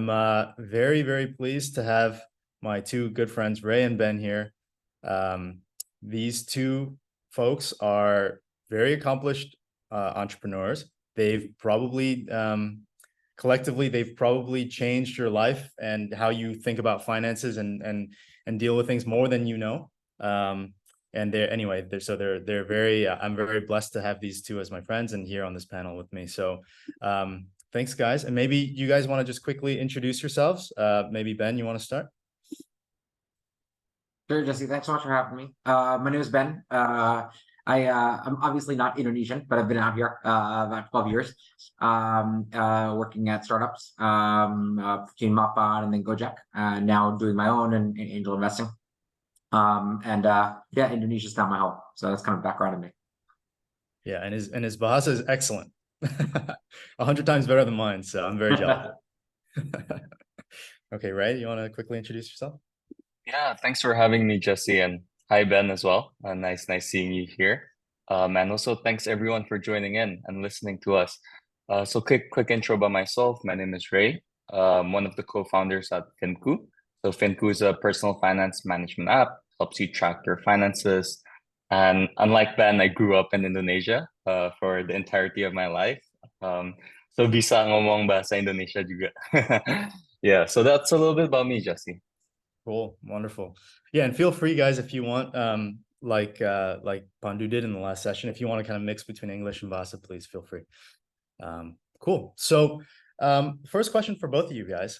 I'm very, very pleased to have my two good friends, Ray and Ben, here. These two folks are very accomplished entrepreneurs. They've probably, collectively, they've probably changed your life and how you think about finances and deal with things more than you know. And they're very, I'm very blessed to have these two as my friends and here on this panel with me. So thanks, guys. And maybe you guys want to just quickly introduce yourselves. Maybe Ben, you want to start? Sure, Jesse. Thanks so much for having me. My name is Ben. I'm obviously not Indonesian, but I've been out here about 12 years, working at startups, between Mapan and then Gojek, now doing my own and angel investing. Yeah, Indonesia's not my home, so that's kind of background on me. Yeah, and his Bahasa is excellent. 100 times better than mine, so I'm very jealous. Okay, Ray, you want to quickly introduce yourself? Yeah, thanks for having me, Jesse, and hi Ben as well. Nice seeing you here. And also thanks everyone for joining in and listening to us. So quick intro by myself. My name is Ray. One of the co-founders at Finku. So Finku is a personal finance management app, helps you track your finances. And unlike Ben, I grew up in Indonesia for the entirety of my life. So bisa ngomong bahasa Indonesia juga. Yeah, so that's a little bit about me, Jesse. Cool, wonderful. Yeah, and feel free, guys, if you want, like Pandu did in the last session, if you want to kind of mix between English and Bahasa, please feel free. Cool. So first question for both of you guys.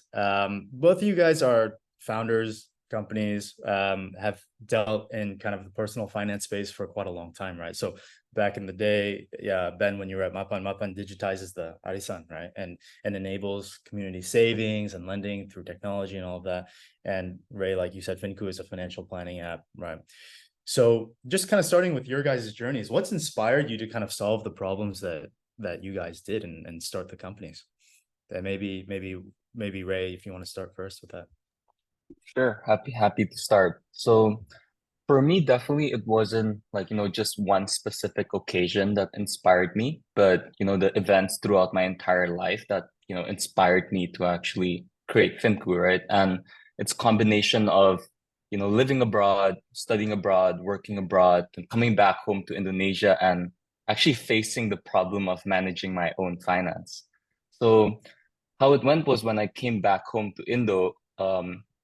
Both of you guys are founders, companies, have dealt in kind of the personal finance space for quite a long time, right? So back in the day, yeah, Ben, when you were at Mapan digitizes the arisan, right? And enables community savings and lending through technology and all of that. And Ray, like you said, Finku is a financial planning app, right? So just kind of starting with your guys' journeys, what's inspired you to kind of solve the problems that you guys did and start the companies? And maybe Ray, if you want to start first with that. Sure, happy to start. So for me, definitely it wasn't like, just one specific occasion that inspired me, but the events throughout my entire life that, inspired me to actually create Finku, right? And it's a combination of, living abroad, studying abroad, working abroad, and coming back home to Indonesia and actually facing the problem of managing my own finance. So how it went was when I came back home to Indo,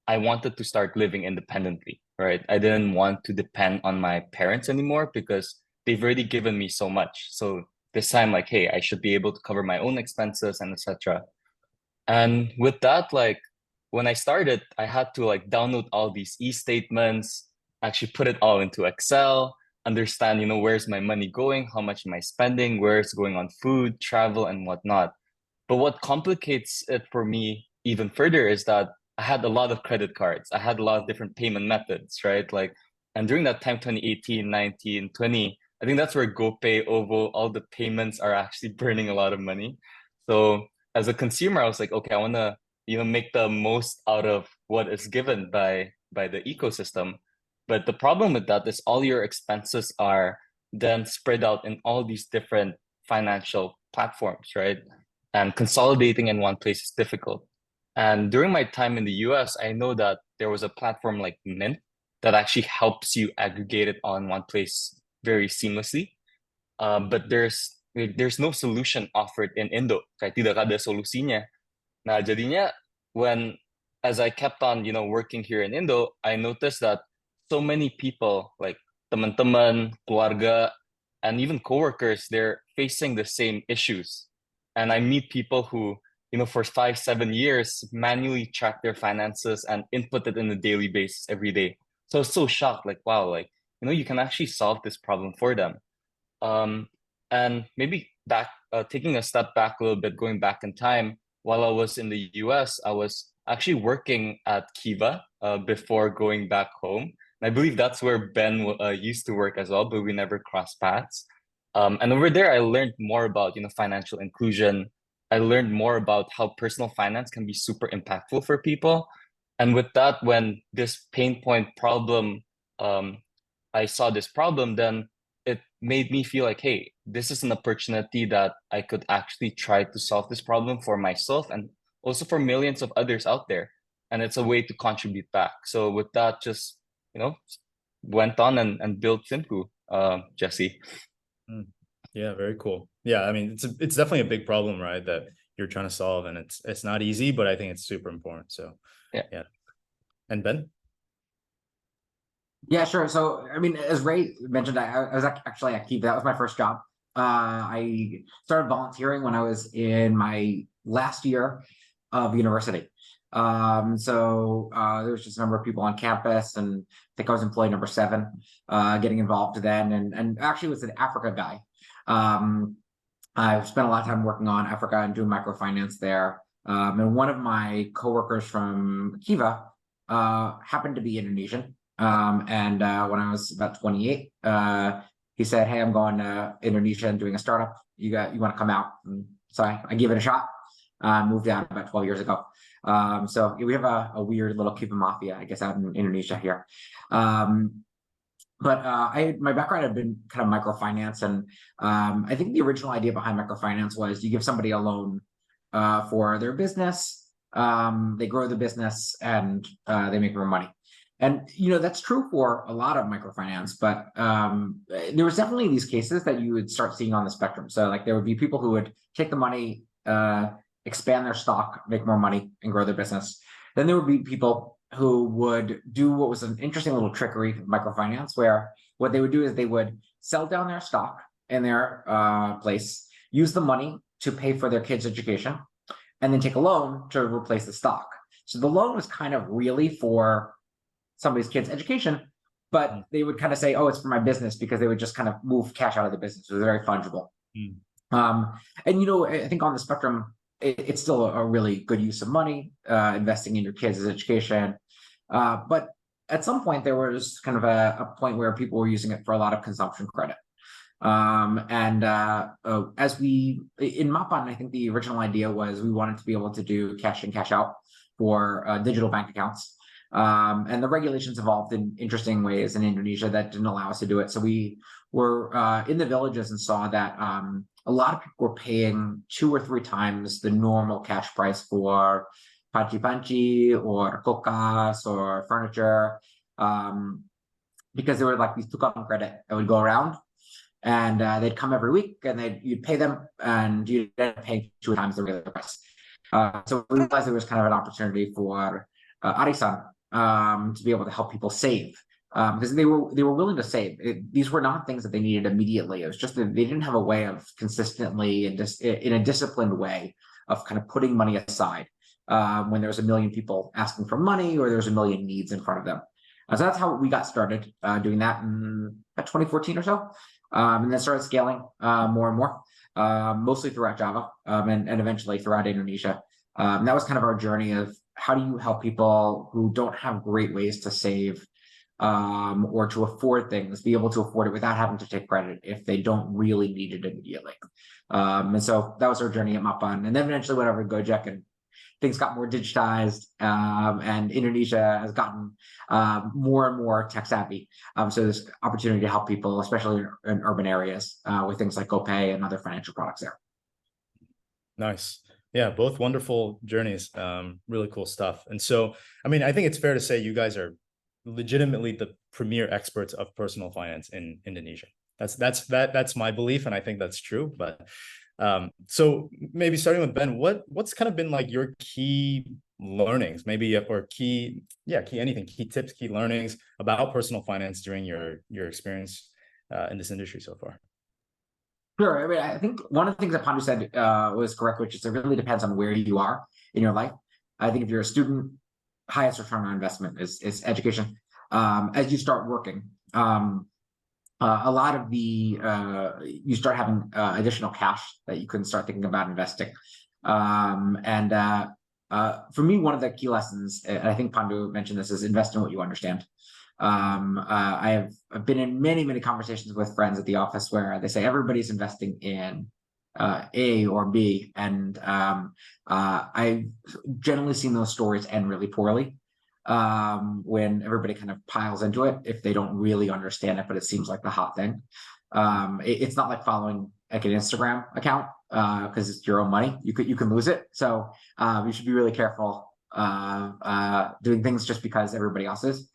I wanted to start living independently, right? I didn't want to depend on my parents anymore because they've already given me so much. So this time, like, hey, I should be able to cover my own expenses and etc. And with that, like when I started, I had to like download all these e-statements, actually put it all into Excel, understand, where's my money going, how much am I spending, where it's going on food, travel, and whatnot. But what complicates it for me even further is that I had a lot of credit cards. I had a lot of different payment methods, right? Like, and during that time, 2018, 19, 20, I think that's where GoPay, OVO, all the payments are actually burning a lot of money. So as a consumer, I was like, okay, I want to, make the most out of what is given by the ecosystem. But the problem with that is all your expenses are then spread out in all these different financial platforms, right? And consolidating in one place is difficult. And during my time in the US, I know that there was a platform like Mint that actually helps you aggregate it on one place very seamlessly. But there's no solution offered in Indo. Kayak tidak ada solusinya. Nah, jadinya when as I kept on, working here in Indo, I noticed that so many people like teman-teman, keluarga, and even coworkers, they're facing the same issues. And I meet people who, for 5, 7 years manually track their finances and input it in a daily basis every day. So I was so shocked, like, wow, like, you can actually solve this problem for them. And maybe back, taking a step back a little bit, going back in time, while I was in the US, I was actually working at Kiva before going back home. And I believe that's where Ben used to work as well, but we never crossed paths. And over there, I learned more about, financial inclusion. I learned more about how personal finance can be super impactful for people. And with that, when this pain point problem, I saw this problem, then it made me feel like, hey, this is an opportunity that I could actually try to solve this problem for myself and also for millions of others out there. And it's a way to contribute back. So with that, just, went on and built Simku, Jesse. Yeah, very cool. Yeah, I mean, it's definitely a big problem, right, that you're trying to solve, and it's not easy, but I think it's super important. So yeah. And Ben? Yeah, sure. So, I mean, as Ray mentioned, I was actually at Kiva. That was my first job. I started volunteering when I was in my last year of university. So there was just a number of people on campus, and I think I was employee number 7, getting involved then, and actually was an Africa guy. I've spent a lot of time working on Africa and doing microfinance there. And one of my coworkers from Kiva happened to be Indonesian. And when I was about 28, he said, "Hey, I'm going to Indonesia and doing a startup. You want to come out?" And so I gave it a shot. Moved out about 12 years ago. So we have a weird little Kiva mafia, I guess, out in Indonesia here. But my background had been kind of microfinance, and I think the original idea behind microfinance was you give somebody a loan for their business, they grow the business, and they make more money. And that's true for a lot of microfinance, but there was definitely these cases that you would start seeing on the spectrum. So like there would be people who would take the money, expand their stock, make more money, and grow their business. Then there would be people who would do what was an interesting little trickery of microfinance, where what they would do is they would sell down their stock in their place, use the money to pay for their kids' education, and then take a loan to replace the stock. So the loan was kind of really for somebody's kid's education, but they would kind of say, "Oh, it's for my business," because they would just kind of move cash out of the business. It was very fungible. And I think on the spectrum, it's still a really good use of money, investing in your kids' education. But at some point, there was kind of a point where people were using it for a lot of consumption credit. As in Mapan, I think the original idea was we wanted to be able to do cash in, cash out for digital bank accounts. And the regulations evolved in interesting ways in Indonesia that didn't allow us to do it. So we were in the villages and saw that a lot of people were paying 2 or 3 times the normal cash price for panci-panci or kulkas or furniture, because there were like these tukang credit that would go around, and they'd come every week, and you'd pay them, and you'd pay 2 times the regular price. So we realized there was kind of an opportunity for arisan to be able to help people save, because they were willing to save. These were not things that they needed immediately. It was just that they didn't have a way of consistently and just in a disciplined way of kind of putting money aside when there was a million people asking for money or there's a million needs in front of them. So that's how we got started doing that in 2014 or so, and then started scaling more and more, mostly throughout Java and eventually throughout Indonesia. That was kind of our journey of how do you help people who don't have great ways to save or to afford things, be able to afford it without having to take credit if they don't really need it immediately. And so that was our journey at Mapan. And then eventually went over to Gojek, and things got more digitized, and Indonesia has gotten more and more tech savvy. So there's opportunity to help people, especially in urban areas, with things like GoPay and other financial products there. Nice. Yeah, both wonderful journeys. Really cool stuff. And so, I mean, I think it's fair to say you guys are legitimately the premier experts of personal finance in Indonesia. That's my belief, and I think that's true. But so maybe starting with Ben, what's kind of been like your key learnings, maybe, or key tips, key learnings about personal finance during your experience in this industry so far? Sure. I mean, I think one of the things that Pandu said was correct, which is it really depends on where you are in your life. I think if you're a student, highest return on investment is education. As you start working, a lot of you start having additional cash that you can start thinking about investing. For me, one of the key lessons, and I think Pandu mentioned this, is invest in what you understand. I've been in many conversations with friends at the office where they say everybody's investing in A or B, and I've generally seen those stories end really poorly when everybody kind of piles into it if they don't really understand it, but it seems like the hot thing. It's not like following like an Instagram account because it's your own money. You can lose it. So you should be really careful doing things just because everybody else is.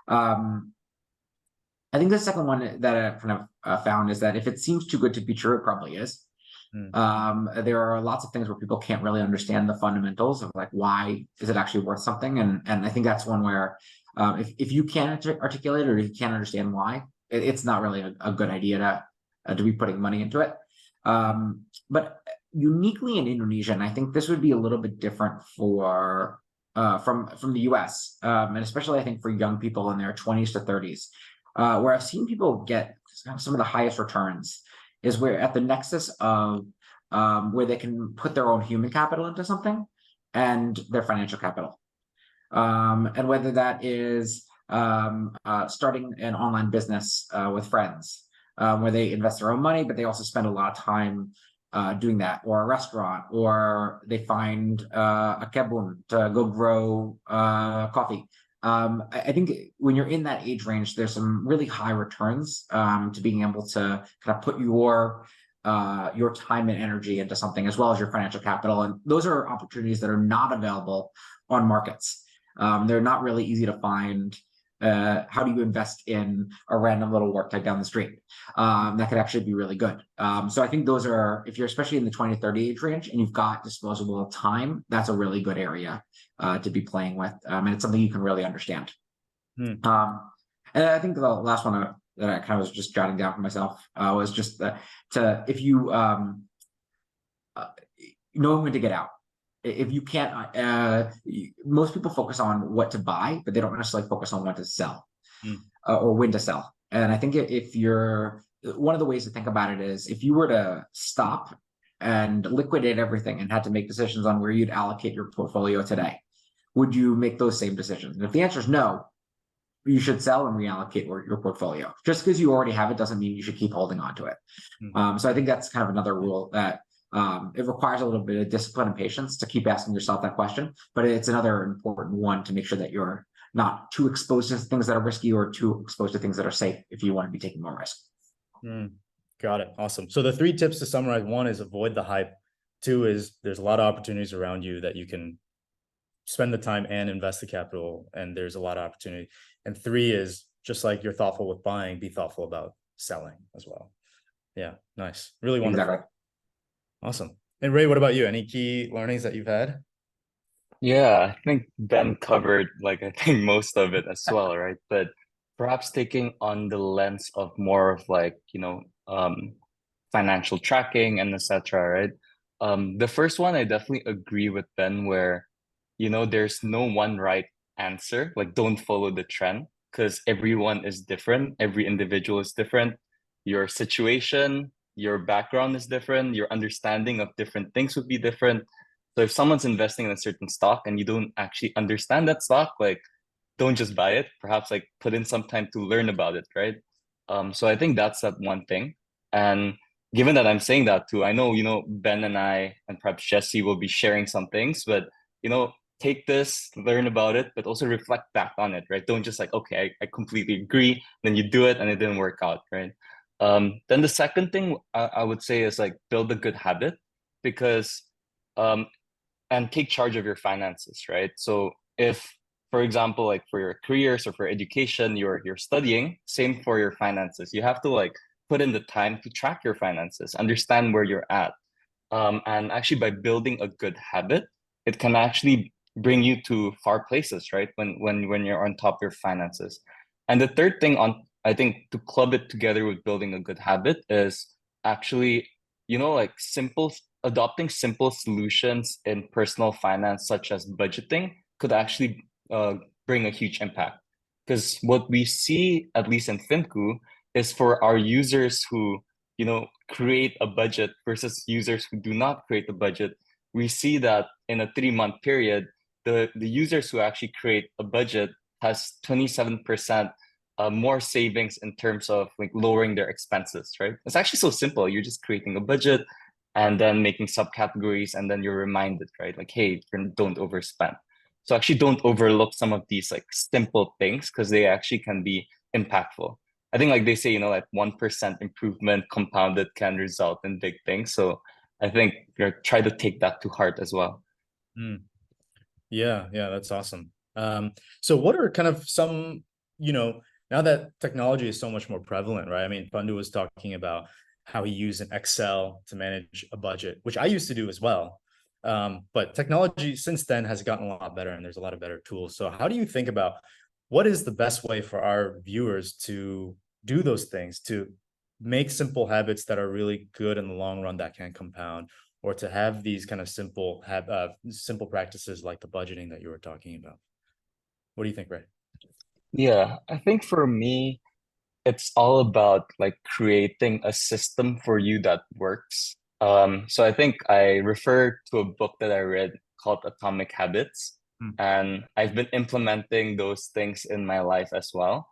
I think the second one that I kind of found is that if it seems too good to be true, it probably is. There are lots of things where people can't really understand the fundamentals of like, why is it actually worth something? And I think that's one where if you can't articulate or if you can't understand why, it's not really a good idea to be putting money into it. But uniquely in Indonesia, and I think this would be a little bit different for from the US, and especially I think for young people in their 20s to 30s, where I've seen people get some of the highest returns is where at the nexus of where they can put their own human capital into something and their financial capital. And whether that is starting an online business with friends, where they invest their own money, but they also spend a lot of time doing that, or a restaurant, or they find a kebun to go grow coffee. I think when you're in that age range, there's some really high returns to being able to kind of put your time and energy into something, as well as your financial capital. And those are opportunities that are not available on markets. They're not really easy to find. How do you invest in a random little work type down the street? That could actually be really good. So I think those are, if you're especially in the 20 to 30 age range and you've got disposable time, that's a really good area to be playing with. And it's something you can really understand. And I think the last one that I kind of was just jotting down for myself was just if you know when to get out. If you can't, most people focus on what to buy, but they don't necessarily focus on what to sell or when to sell. And I think if you're, one of the ways to think about it is if you were to stop and liquidate everything and had to make decisions on where you'd allocate your portfolio today, would you make those same decisions? And if the answer is no, you should sell and reallocate your portfolio. Just because you already have it doesn't mean you should keep holding on to it. So I think that's kind of another rule that it requires a little bit of discipline and patience to keep asking yourself that question, but it's another important one to make sure that you're not too exposed to things that are risky or too exposed to things that are safe if you want to be taking more risk. Got it. Awesome. So the 3 tips to summarize: 1 is avoid the hype. 2 is there's a lot of opportunities around you that you can spend the time and invest the capital, and there's a lot of opportunity. And 3 is just like you're thoughtful with buying, be thoughtful about selling as well. Yeah, nice. Really wonderful. Exactly. Awesome. And Ray, what about you? Any key learnings that you've had? Yeah, I think Ben covered like I think most of it as well, right? But perhaps taking on the lens of more of like, financial tracking and etc., right? The first one, I definitely agree with Ben where, there's no one right answer. Like, don't follow the trend because everyone is different. Every individual is different. Your situation, your background is different. Your understanding of different things would be different. So if someone's investing in a certain stock and you don't actually understand that stock, like, don't just buy it. Perhaps like put in some time to learn about it, right? So I think that's that one thing. And given that I'm saying that too, I know, Ben and I and perhaps Jesse will be sharing some things, but, take this, learn about it, but also reflect back on it, right? Don't just like, okay, I completely agree. Then you do it and it didn't work out, right? Then the second thing I would say is like build a good habit because, and take charge of your finances, right? So if, for example, like for your careers or for education, you're studying, same for your finances. You have to like put in the time to track your finances, understand where you're at. And actually by building a good habit, it can actually bring you to far places, right? When you're on top of your finances. And the third thing I think to club it together with building a good habit is actually, like adopting simple solutions in personal finance, such as budgeting, could actually bring a huge impact. Because what we see, at least in Finku, is for our users who, create a budget versus users who do not create a budget, we see that in a 3-month period, the users who actually create a budget has 27% more savings in terms of like lowering their expenses, right? It's actually so simple. You're just creating a budget and then making subcategories, and then you're reminded, right? Like, hey, don't overspend. So actually don't overlook some of these like simple things because they actually can be impactful. I think like they say, like 1% improvement compounded can result in big things. So I think try to take that to heart as well. Yeah, that's awesome. So what are kind of some, now that technology is so much more prevalent, right? I mean, Pandu was talking about how he used an Excel to manage a budget, which I used to do as well. But technology since then has gotten a lot better, and there's a lot of better tools. So how do you think about what is the best way for our viewers to do those things, to make simple habits that are really good in the long run that can compound, or to have these kind of simple practices like the budgeting that you were talking about? What do you think, Ray? Yeah, I think for me, it's all about like creating a system for you that works. So I think I refer to a book that I read called Atomic Habits, and I've been implementing those things in my life as well.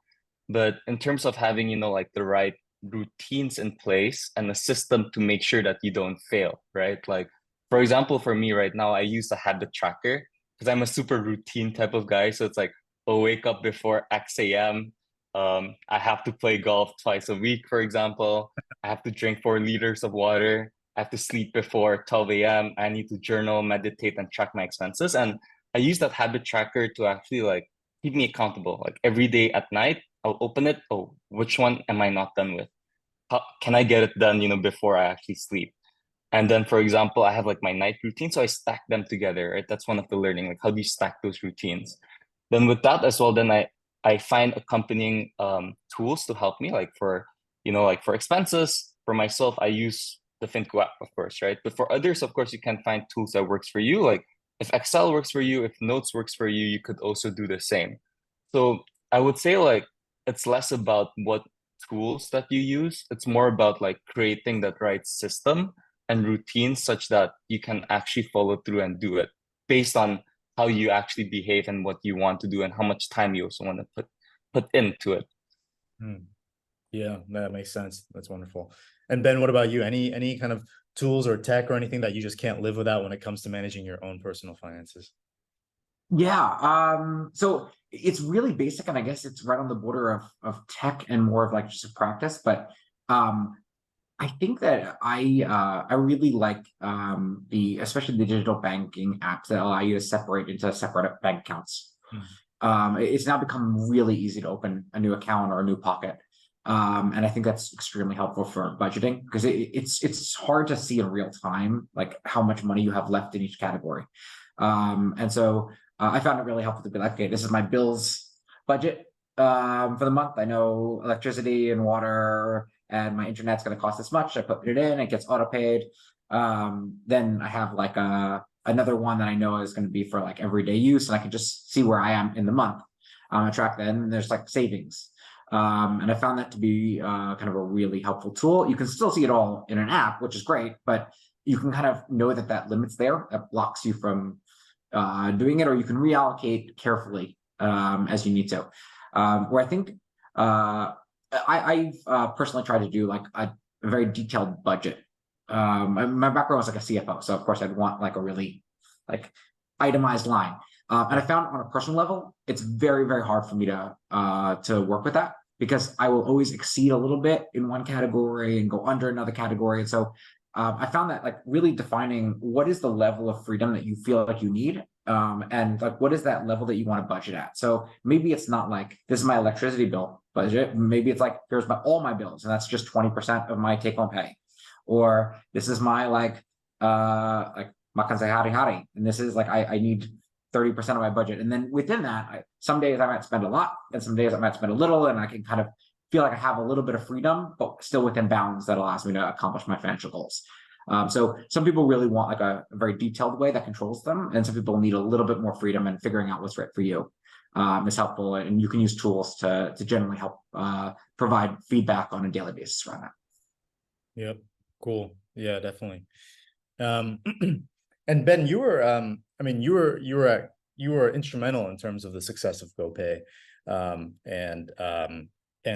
But in terms of having, like the right routines in place and a system to make sure that you don't fail, right? Like, for example, for me right now, I use a habit tracker because I'm a super routine type of guy. So it's like, I'll wake up before X a.m. I have to play golf twice a week, for example. I have to drink 4 liters of water. I have to sleep before 12 a.m. I need to journal, meditate, and track my expenses. And I use that habit tracker to actually like keep me accountable. Like every day at night, I'll open it. Oh, which one am I not done with? How can I get it done, before I actually sleep? And then, for example, I have like my night routine. So I stack them together, right? That's one of the learning. Like, how do you stack those routines? Then with that as well, then I find accompanying tools to help me, like for like for expenses. For myself, I use the Finco app, of course, right? But for others, of course, you can find tools that works for you. Like if Excel works for you, if Notes works for you, you could also do the same. So I would say like it's less about what tools that you use. It's more about like creating that right system and routines such that you can actually follow through and do it based on how you actually behave and what you want to do and how much time you also want to put into it. Yeah, that makes sense. That's wonderful. And Ben, what about you? Any kind of tools or tech or anything that you just can't live without when it comes to managing your own personal finances? Yeah. So it's really basic, and I guess it's right on the border of tech and more of like just a practice. But I think that I really like especially the digital banking apps that allow you to separate into separate bank accounts. It's now become really easy to open a new account or a new pocket. And I think that's extremely helpful for budgeting because it's hard to see in real time like how much money you have left in each category. And so I found it really helpful to be like, okay, this is my bills budget for the month. I know electricity and water and my internet's going to cost this much. I put it in, it gets auto paid. Then I have like another one that I know is going to be for like everyday use, and I can just see where I am in the month. I track that, and there's like savings. And I found that to be kind of a really helpful tool. You can still see it all in an app, which is great, but you can kind of know that that limit's there, that blocks you from doing it, or you can reallocate carefully as you need to. Where I think I've personally tried to do like a very detailed budget. My background was like a CFO, so of course I'd want like a really like itemized line. And I found on a personal level, it's very, very hard for me to work with that because I will always exceed a little bit in one category and go under another category. And so I found that like really defining what is the level of freedom that you feel like you need, and like what is that level that you want to budget at. So maybe it's not like this is my electricity bill budget. Maybe it's like here's all my bills, and that's just 20% of my take home pay. Or this is my like makan sehari-hari, and this is like I need 30% of my budget. And then within that, some days I might spend a lot, and some days I might spend a little, and I can kind of feel like I have a little bit of freedom, but still within bounds that allows me to accomplish my financial goals. So some people really want like a very detailed way that controls them, and some people need a little bit more freedom, and figuring out what's right for you is helpful. And you can use tools to generally help provide feedback on a daily basis around that. Yep. Cool. Yeah, definitely. And Ben, you were I mean, you were instrumental in terms of the success of GoPay. And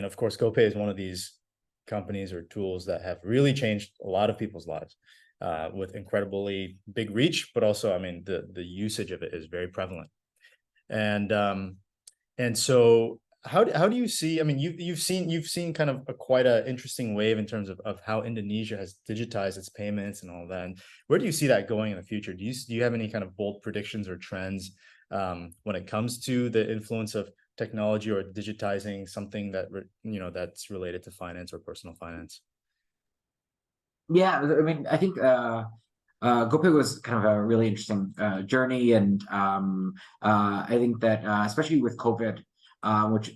of course, GoPay is one of these companies or tools that have really changed a lot of people's lives with incredibly big reach, but also, I mean, the usage of it is very prevalent. And so how do you see, I mean, you've seen kind of quite a interesting wave in terms of how Indonesia has digitized its payments and all that. And where do you see that going in the future? Do you have any kind of bold predictions or trends when it comes to the influence of technology or digitizing something that that's related to finance or personal finance? Yeah, I mean, I think GoPay was kind of a really interesting journey, and I think that especially with COVID,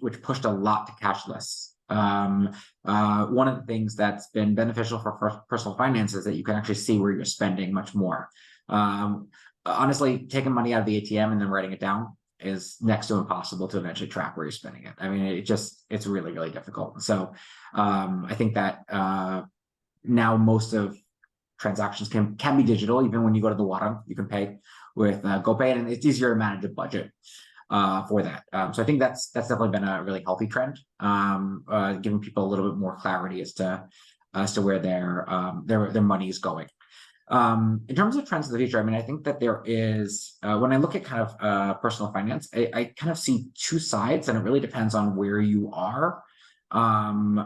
which pushed a lot to cashless. One of the things that's been beneficial for personal finance is that you can actually see where you're spending much more. Honestly, taking money out of the ATM and then writing it down is next to impossible to eventually track where you're spending it. I mean, it's really, really difficult. So I think that now most of transactions can be digital. Even when you go to the warung, you can pay with GoPay, and it's easier to manage a budget for that. So I think that's definitely been a really healthy trend, giving people a little bit more clarity as to where their money is going. In terms of trends of the future, I mean, I think that there is, when I look at kind of personal finance, I kind of see two sides, and it really depends on where you are from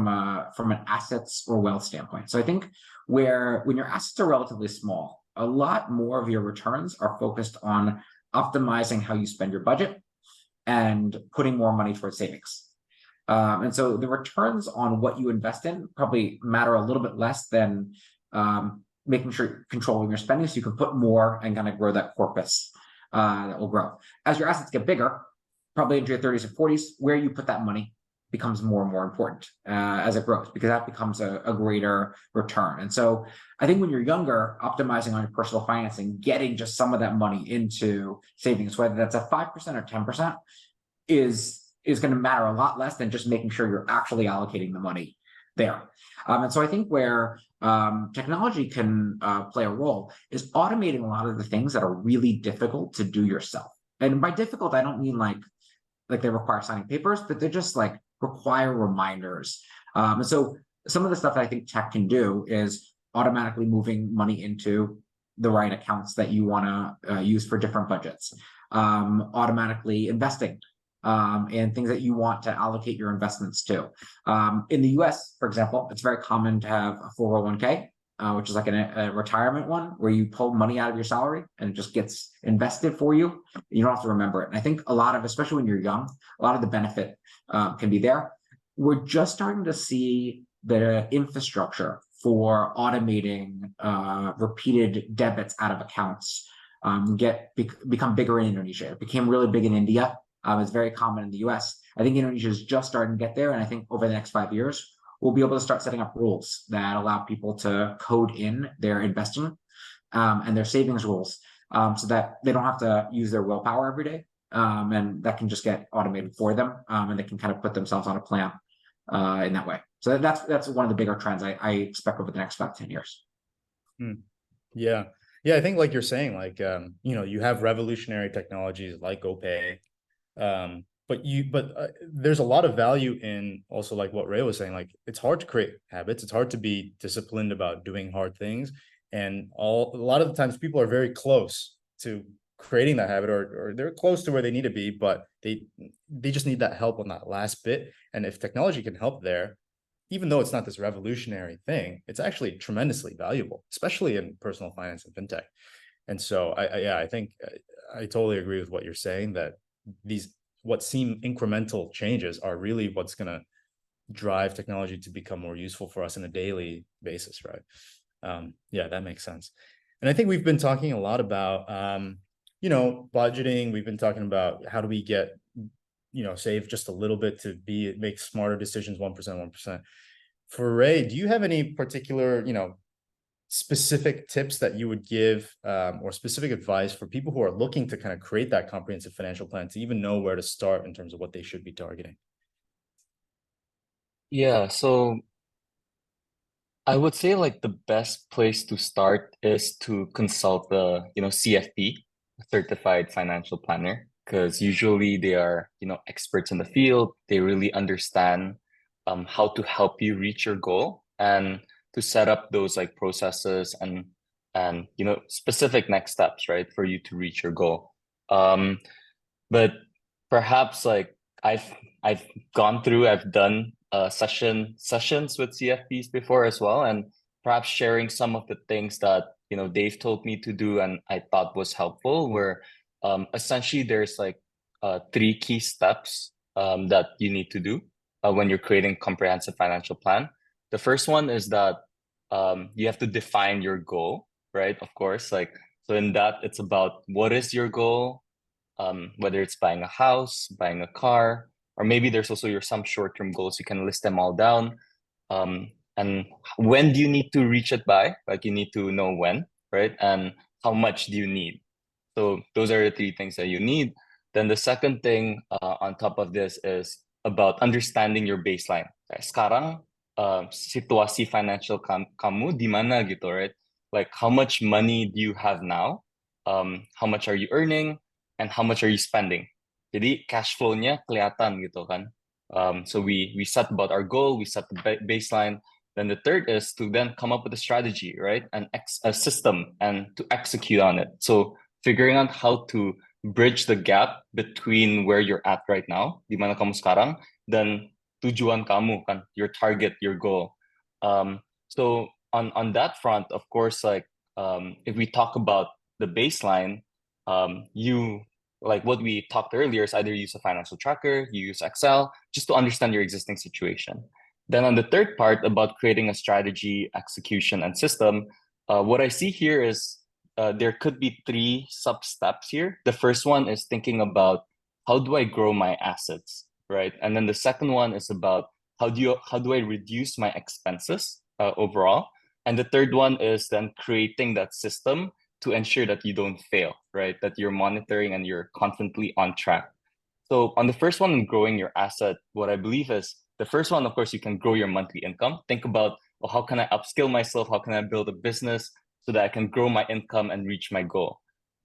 an assets or wealth standpoint. So I think when your assets are relatively small, a lot more of your returns are focused on optimizing how you spend your budget and putting more money towards savings. And so the returns on what you invest in probably matter a little bit less than making sure you're controlling your spending so you can put more and kind of grow that corpus that will grow. As your assets get bigger, probably into your 30s and 40s, where you put that money becomes more and more important as it grows, because that becomes a greater return. And so I think when you're younger, optimizing on your personal financing, getting just some of that money into savings, whether that's a 5% or 10%, is going to matter a lot less than just making sure you're actually allocating the money there. And so I think where technology can play a role is automating a lot of the things that are really difficult to do yourself. And by difficult, I don't mean like they require signing papers, but they're just like require reminders. And so some of the stuff that I think tech can do is automatically moving money into the right accounts that you want to use for different budgets, automatically investing and things that you want to allocate your investments to. In the US, for example, it's very common to have a 401k, which is like a retirement one where you pull money out of your salary and it just gets invested for you. You don't have to remember it. And I think especially when you're young, a lot of the benefit can be there. We're just starting to see the infrastructure for automating repeated debits out of accounts become bigger in Indonesia. It became really big in India. It's very common in the US. I think Indonesia is just starting to get there. And I think over the next 5 years, we'll be able to start setting up rules that allow people to code in their investing and their savings rules so that they don't have to use their willpower every day. And that can just get automated for them, and they can kind of put themselves on a plan in that way. So that's one of the bigger trends I expect over the next 5-10 years. Yeah. I think like you're saying, like, you have revolutionary technologies like GoPay, but there's a lot of value in also like what Ray was saying, like it's hard to create habits. It's hard to be disciplined about doing hard things. And a lot of the times people are very close to creating that habit, or they're close to where they need to be, but they just need that help on that last bit. And if technology can help there, even though it's not this revolutionary thing, it's actually tremendously valuable, especially in personal finance and fintech. And so I think I totally agree with what you're saying, that what seem incremental changes are really what's going to drive technology to become more useful for us on a daily basis, right? Yeah, that makes sense. And I think we've been talking a lot about, budgeting. We've been talking about how do we get, save just a little bit to make smarter decisions, 1%, 1%. For Ray, do you have any particular, specific tips that you would give or specific advice for people who are looking to kind of create that comprehensive financial plan, to even know where to start in terms of what they should be targeting? Yeah, so I would say like the best place to start is to consult the, CFP, Certified Financial Planner, because usually they are, experts in the field. They really understand how to help you reach your goal and to set up those like processes and specific next steps, right, for you to reach your goal. But perhaps like I've I've gone through, I've done sessions with CFPs before as well, and perhaps sharing some of the things that Dave told me to do and I thought was helpful were essentially there's like three key steps that you need to do when you're creating comprehensive financial plan. The first one is that you have to define your goal, right? Of course, like so in that it's about what is your goal, whether it's buying a house, buying a car, or maybe there's also some short-term goals. You can list them all down. And when do you need to reach it by? Like you need to know when, right? And how much do you need? So those are the three things that you need. Then the second thing on top of this is about understanding your baseline. Sekarang, situasi financial kamu di mana gitu, right? Like how much money do you have now? How much are you earning? And how much are you spending? Jadi cash flow-nya kelihatan gitu kan. So we set about our goal, we set the baseline. Then the third is to then come up with a strategy, right? A system and to execute on it. So figuring out how to bridge the gap between where you're at right now, di mana kamu sekarang, dan tujuan kamu kan, your target, your goal. So on that front, of course, like if we talk about the baseline, you like what we talked earlier is either use a financial tracker, you use Excel, just to understand your existing situation. Then on the third part about creating a strategy, execution, and system, what I see here is there could be three sub-steps here. The first one is thinking about how do I grow my assets, right? And then the second one is about how do I reduce my expenses overall? And the third one is then creating that system to ensure that you don't fail, right? That you're monitoring and you're constantly on track. So on the first one, growing your asset, what I believe is the first one, of course, you can grow your monthly income. Think about, well, how can I upskill myself? How can I build a business so that I can grow my income and reach my goal?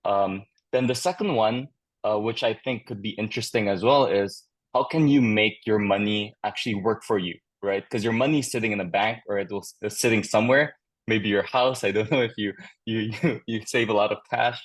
Then the second one, which I think could be interesting as well, is how can you make your money actually work for you, right? Because your money is sitting in a bank or it's sitting somewhere, maybe your house. I don't know if you save a lot of cash,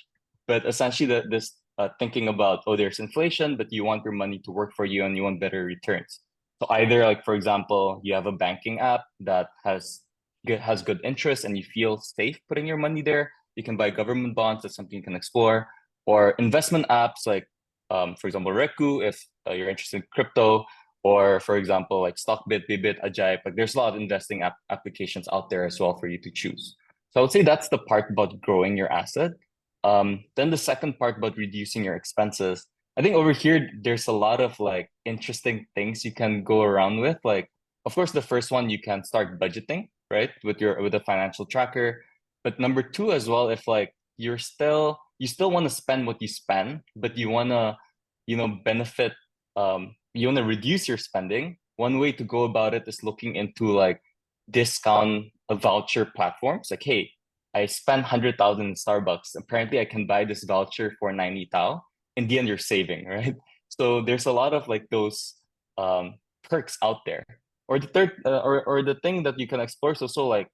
but essentially this thinking about, oh, there's inflation, but you want your money to work for you and you want better returns. So either like, for example, you have a banking app that has good interest and you feel safe putting your money there. You can buy government bonds. That's something you can explore. Or investment apps like, for example, Reku, if you're interested in crypto, or for example, like Stockbit, Bybit, Ajaib. Like there's a lot of investing applications out there as well for you to choose. So I would say that's the part about growing your asset. Then the second part about reducing your expenses. I think over here, there's a lot of like interesting things you can go around with. Like, of course, the first one, you can start budgeting, right? With a financial tracker. But number two as well, if like you still want to spend what you spend, but you want to, benefit, you want to reduce your spending. One way to go about it is looking into like discount voucher platforms. Like, hey, I spent 100,000 in Starbucks. Apparently, I can buy this voucher for 90 tau. In the end, you're saving, right? So there's a lot of like those perks out there. Or the third, or the thing that you can explore is also like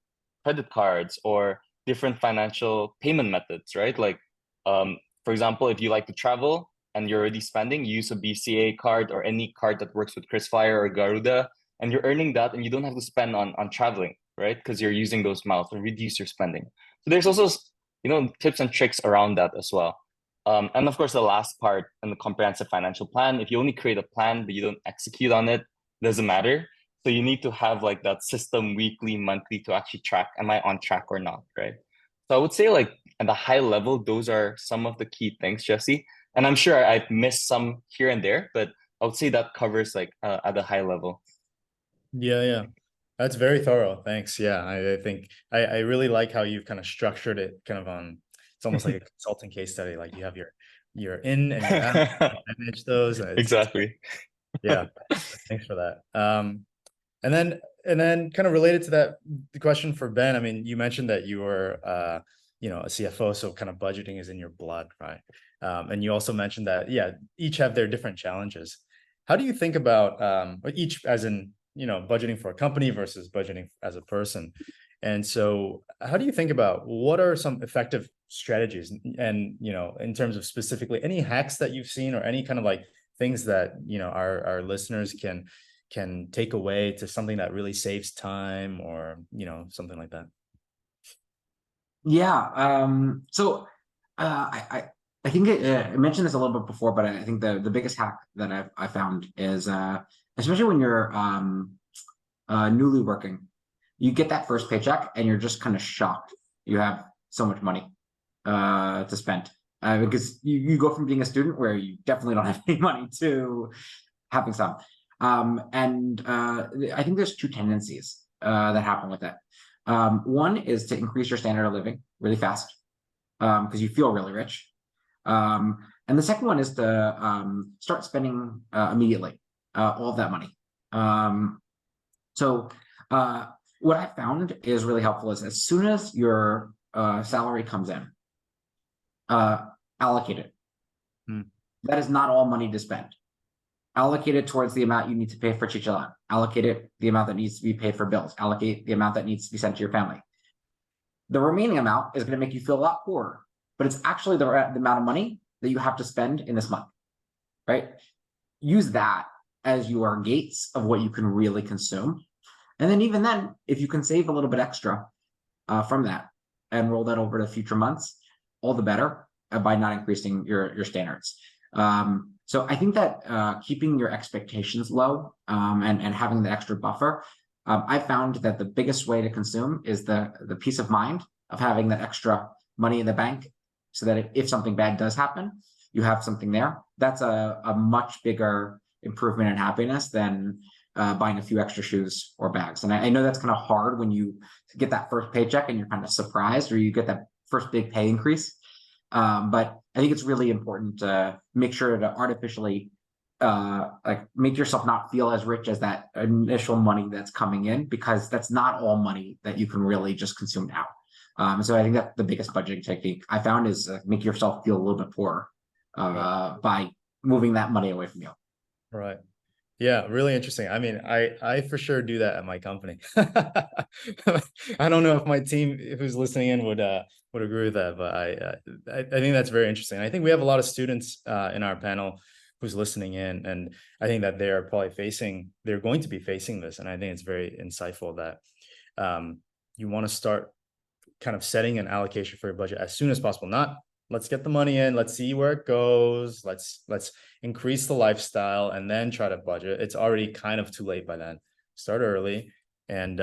credit cards or different financial payment methods, right? Like, for example, if you like to travel and you're already spending, you use a BCA card or any card that works with KrisFlyer or Garuda, and you're earning that, and you don't have to spend on traveling, right? Because you're using those miles to reduce your spending. So there's also, tips and tricks around that as well. And of course, the last part in the comprehensive financial plan, if you only create a plan but you don't execute on it, doesn't matter. So you need to have like that system weekly, monthly to actually track, am I on track or not, right? So I would say like at the high level, those are some of the key things, Jesse. And I'm sure I've missed some here and there, but I would say that covers like at the high level. Yeah. That's very thorough. Thanks. Yeah, I think I really like how you've kind of structured it kind of on, it's almost like a consulting case study. Like you have your in and your out, manage those. Exactly. Yeah. Thanks for that. And then kind of related to that, the question for Ben, I mean, you mentioned that you were a CFO, so kind of budgeting is in your blood, right? And you also mentioned that, yeah, each have their different challenges. How do you think about each, as in, budgeting for a company versus budgeting as a person? And so how do you think about what are some effective strategies and, in terms of specifically any hacks that you've seen or any kind of like things that, our listeners can take away to something that really saves time, or, something like that? Yeah. I think I mentioned this a little bit before, but I think the biggest hack that I found is especially when you're newly working, you get that first paycheck and you're just kind of shocked you have so much money to spend, because you go from being a student where you definitely don't have any money to having some. I think there's two tendencies that happen with it. One is to increase your standard of living really fast because you feel really rich. And the second one is to start spending immediately all of that money. So what I found is really helpful is as soon as your salary comes in, allocate it. That is not all money to spend. Allocate it towards the amount you need to pay for chichalan. Allocate it the amount that needs to be paid for bills. Allocate the amount that needs to be sent to your family. The remaining amount is going to make you feel a lot poorer, but it's actually the amount of money that you have to spend in this month, right? Use that as your gates of what you can really consume. And then even then, if you can save a little bit extra from that and roll that over to future months, all the better by not increasing your standards. So I think that keeping your expectations low and having the extra buffer, I found that the biggest way to consume is the peace of mind of having that extra money in the bank, so that if something bad does happen, you have something there. That's a much bigger improvement in happiness than buying a few extra shoes or bags. And I know that's kind of hard when you get that first paycheck and you're kind of surprised, or you get that first big pay increase. But I think it's really important to make sure to artificially make yourself not feel as rich as that initial money that's coming in, because that's not all money that you can really just consume now. So I think that the biggest budgeting technique I found is make yourself feel a little bit poorer by moving that money away from you. Right. Yeah, really interesting. I mean, I for sure do that at my company. I don't know if my team who's listening in would agree with that, but I think that's very interesting. I think we have a lot of students in our panel who's listening in, and I think that they're going to be facing this, and I think it's very insightful that you want to start kind of setting an allocation for your budget as soon as possible. Not let's get the money in, let's see where it goes, let's increase the lifestyle and then try to budget. It's already kind of too late by then. Start early. And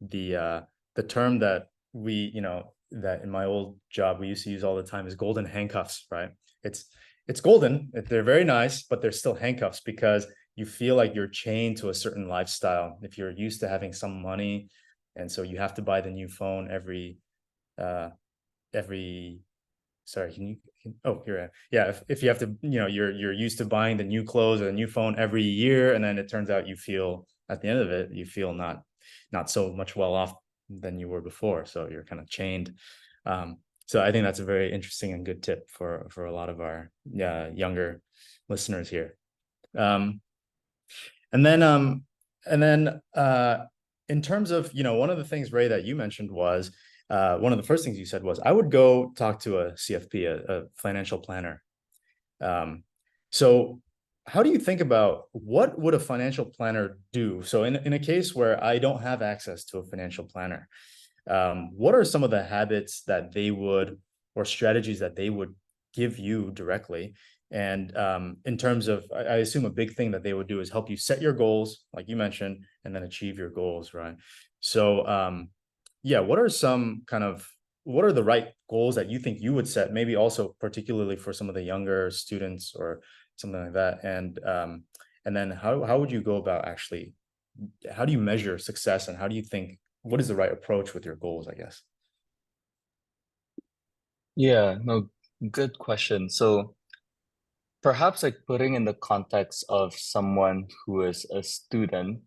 the term that that in my old job we used to use all the time is golden handcuffs, right? It's golden, they're very nice, but they're still handcuffs because you feel like you're chained to a certain lifestyle if you're used to having some money. And so you have to buy the new phone every sorry, if you have to, you're used to buying the new clothes or the new phone every year, and then it turns out you feel at the end of it, you feel not so much well off than you were before. So you're kind of chained. So I think that's a very interesting and good tip for a lot of our younger listeners here. And then in terms of, one of the things, Ray, that you mentioned was, one of the first things you said was, I would go talk to a CFP, a financial planner. So how do you think about what would a financial planner do? So in a case where I don't have access to a financial planner, what are some of the habits that they would, or strategies that they would give you directly? And in terms of, I assume a big thing that they would do is help you set your goals, like you mentioned, and then achieve your goals, right? So what are the right goals that you think you would set, maybe also particularly for some of the younger students or something like that? And then how would you go about actually, how do you measure success, and how do you think, what is the right approach with your goals, I guess? Yeah, no, good question. So perhaps like putting in the context of someone who is a student,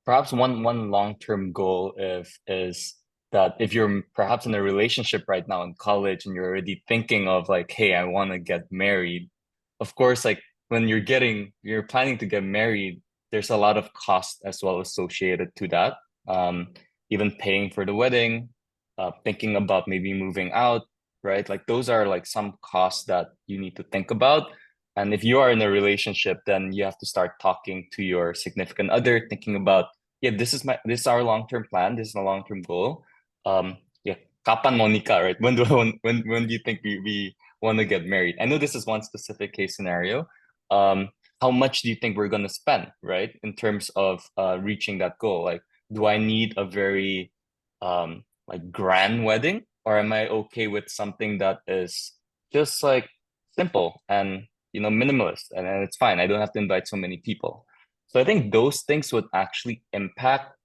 perhaps one long-term goal is that if you're perhaps in a relationship right now in college and you're already thinking of like, hey, I want to get married, of course, like when you're planning to get married, there's a lot of cost as well associated to that. Even paying for the wedding, thinking about maybe moving out, right? Like those are like some costs that you need to think about. And if you are in a relationship, then you have to start talking to your significant other, thinking about, yeah, this is our long-term plan, this is a long-term goal. Yeah, kapan mau nikah, right? When do you think we want to get married? I know this is one specific case scenario. How much do you think we're gonna spend, right? In terms of reaching that goal? Like, do I need a very like grand wedding, or am I okay with something that is just like simple and minimalist, and it's fine. I don't have to invite so many people. So I think those things would actually impact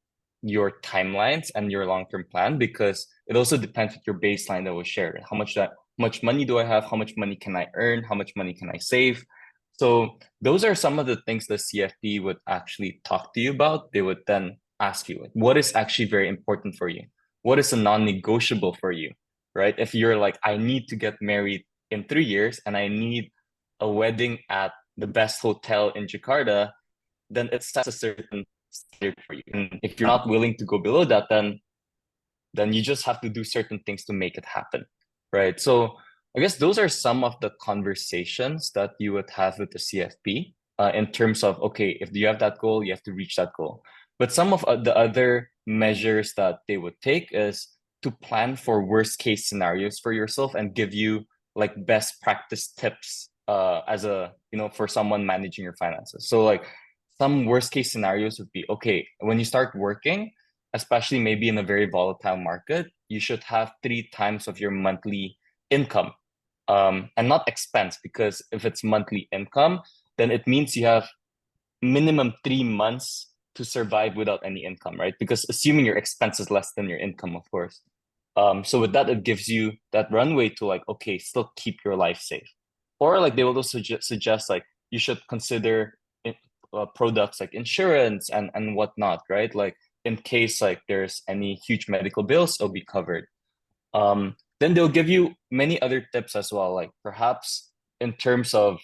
your timelines and your long-term plan, because it also depends on your baseline that was shared. How much money do I have? How much money can I earn? How much money can I save? So those are some of the things the CFP would actually talk to you about. They would then ask you, like, what is actually very important for you? What is a non-negotiable for you, right? If you're like, I need to get married in 3 years and I need a wedding at the best hotel in Jakarta, then it sets a certain standard for you. And if you're not willing to go below that, then you just have to do certain things to make it happen, right? So I guess those are some of the conversations that you would have with the CFP in terms of, okay, if you have that goal, you have to reach that goal. But some of the other measures that they would take is to plan for worst case scenarios for yourself and give you like best practice tips as a, for someone managing your finances. So like some worst case scenarios would be, okay, when you start working, especially maybe in a very volatile market, you should have 3 times of your monthly income, and not expense, because if it's monthly income, then it means you have minimum 3 months to survive without any income, right? Because assuming your expense is less than your income, of course. So with that, it gives you that runway to like, okay, still keep your life safe. Or like they will also suggest like you should consider products like insurance and whatnot, right? Like in case like there's any huge medical bills, it'll be covered. Then they'll give you many other tips as well, like perhaps in terms of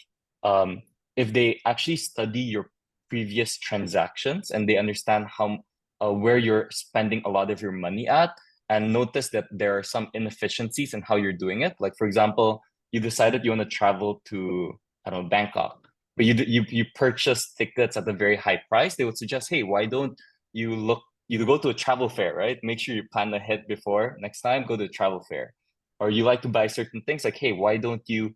if they actually study your previous transactions and they understand how where you're spending a lot of your money at, and notice that there are some inefficiencies in how you're doing it. Like for example, you decided you want to travel to, I don't know, Bangkok, but you purchase tickets at a very high price. They would suggest, hey, why don't you go to a travel fair, right? Make sure you plan ahead before next time, go to a travel fair. Or you like to buy certain things, like, hey, why don't you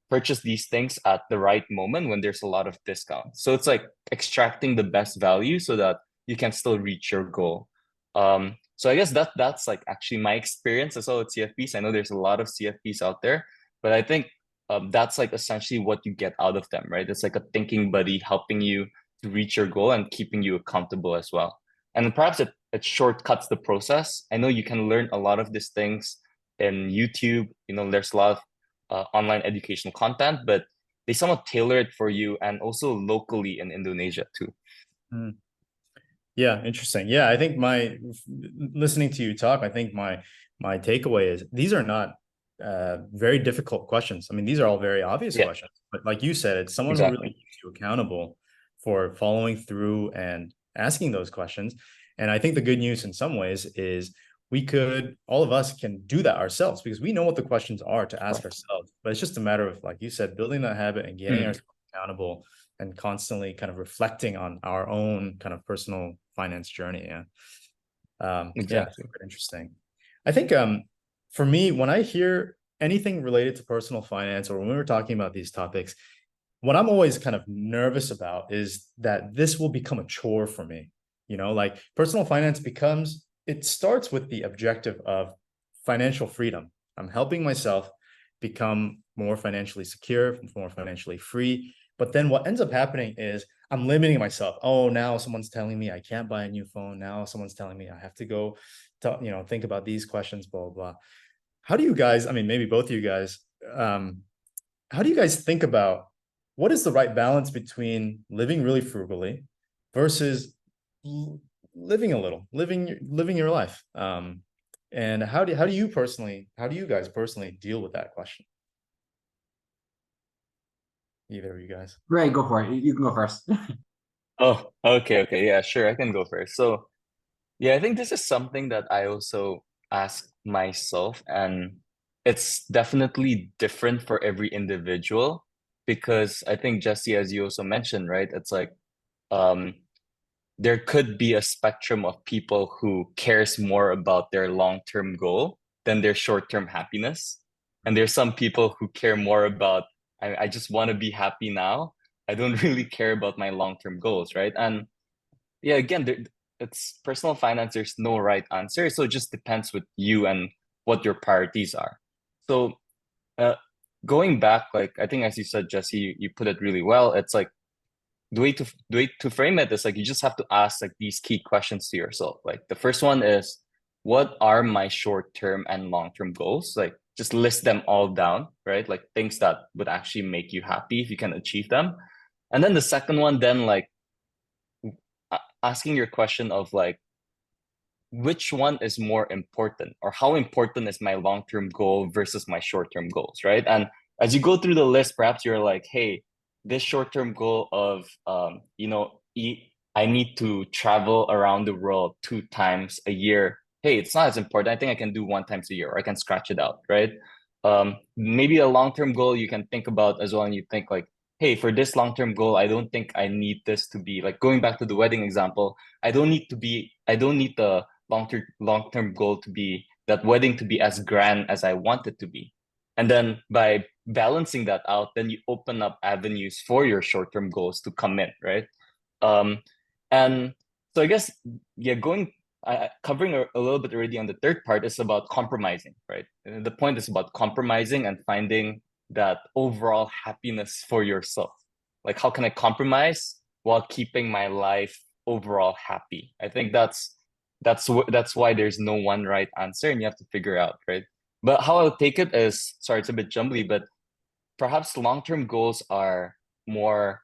purchase these things at the right moment when there's a lot of discounts? So it's like extracting the best value so that you can still reach your goal. So I guess that's like actually my experience as well with CFPs. I know there's a lot of CFPs out there, but I think that's like essentially what you get out of them, right? It's like a thinking buddy helping you to reach your goal and keeping you accountable as well. And perhaps it shortcuts the process. I know you can learn a lot of these things in YouTube. There's a lot of online educational content, but they somewhat tailor it for you, and also locally in Indonesia too. Yeah, interesting. Yeah, I think listening to you talk, I think my takeaway is these are not very difficult questions. I mean, these are all very obvious questions, but like you said, it's someone who really keeps you accountable for following through and asking those questions. And I think the good news in some ways is all of us can do that ourselves, because we know what the questions are to ask ourselves, but it's just a matter of, like you said, building that habit and getting ourselves accountable and constantly kind of reflecting on our own kind of personal finance journey. Exactly. Yeah, interesting. I think for me, when I hear anything related to personal finance, or when we were talking about these topics, what I'm always kind of nervous about is that this will become a chore for me. Like personal finance it starts with the objective of financial freedom. I'm helping myself become more financially secure, more financially free. But then what ends up happening is I'm limiting myself. Oh, now someone's telling me I can't buy a new phone. Now someone's telling me I have to go think about these questions, blah, blah, blah. How do you guys, I mean, maybe both of you guys, how do you guys think about what is the right balance between living really frugally versus living a little, living your life? And how do you guys personally deal with that question? Either of you guys. Ray, go for it. You can go first. Oh, okay. Yeah, sure. I can go first. So yeah, I think this is something that I also ask myself, and it's definitely different for every individual. because I think, Jesse, as you also mentioned, right, it's like there could be a spectrum of people who cares more about their long-term goal than their short-term happiness. And there's some people who care more about, I just want to be happy now. I don't really care about my long-term goals, right? And yeah, again, it's personal finance. There's no right answer. So it just depends with you and what your priorities are. So going back, like I think as you said, Jesse, you put it really well. It's like the way to frame it is like you just have to ask like these key questions to yourself. Like the first one is, what are my short-term and long-term goals? Like just list them all down, right? Like things that would actually make you happy if you can achieve them. And then the second one, then like asking your question of like, which one is more important, or how important is my long-term goal versus my short-term goals, right? And as you go through the list, perhaps you're like, hey, this short-term goal of I need to travel around the world 2 times a year. Hey, it's not as important. I think I can do 1 time a year, or I can scratch it out, right? Maybe a long-term goal you can think about as well, and you think like, hey, for this long-term goal, I don't think I need this to be like, going back to the wedding example, I don't need the long-term goal to be that wedding to be as grand as I want it to be. And then by balancing that out, then you open up avenues for your short-term goals to come in, right? And so I guess, yeah, covering a little bit already on the third part is about compromising, right? And the point is about compromising and finding that overall happiness for yourself. Like, how can I compromise while keeping my life overall happy? I think that's why there's no one right answer, and you have to figure out, right? But how I'll take it is, sorry, it's a bit jumbly, but perhaps long-term goals are more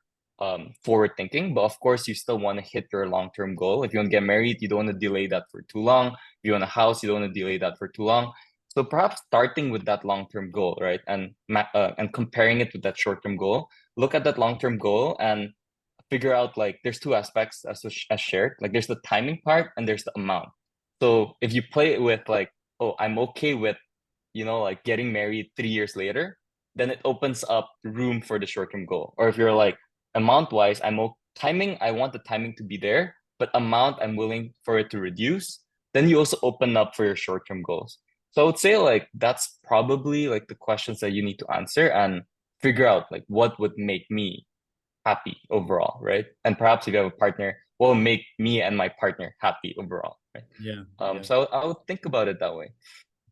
forward thinking, but of course you still want to hit your long-term goal. If you want to get married, you don't want to delay that for too long. If you want a house, you don't want to delay that for too long. So perhaps starting with that long-term goal, right, and comparing it with that short-term goal, look at that long-term goal and figure out, like, there's two aspects as shared. Like there's the timing part and there's the amount. So if you play it with like, oh, I'm okay with, like getting married 3 years later, then it opens up room for the short-term goal. Or if you're like, amount wise, I want the timing to be there, but amount I'm willing for it to reduce, then you also open up for your short-term goals. So I would say like that's probably like the questions that you need to answer and figure out like what would make me happy overall, right? And perhaps if you have a partner, what will make me and my partner happy overall, right? Yeah. So I would think about it that way.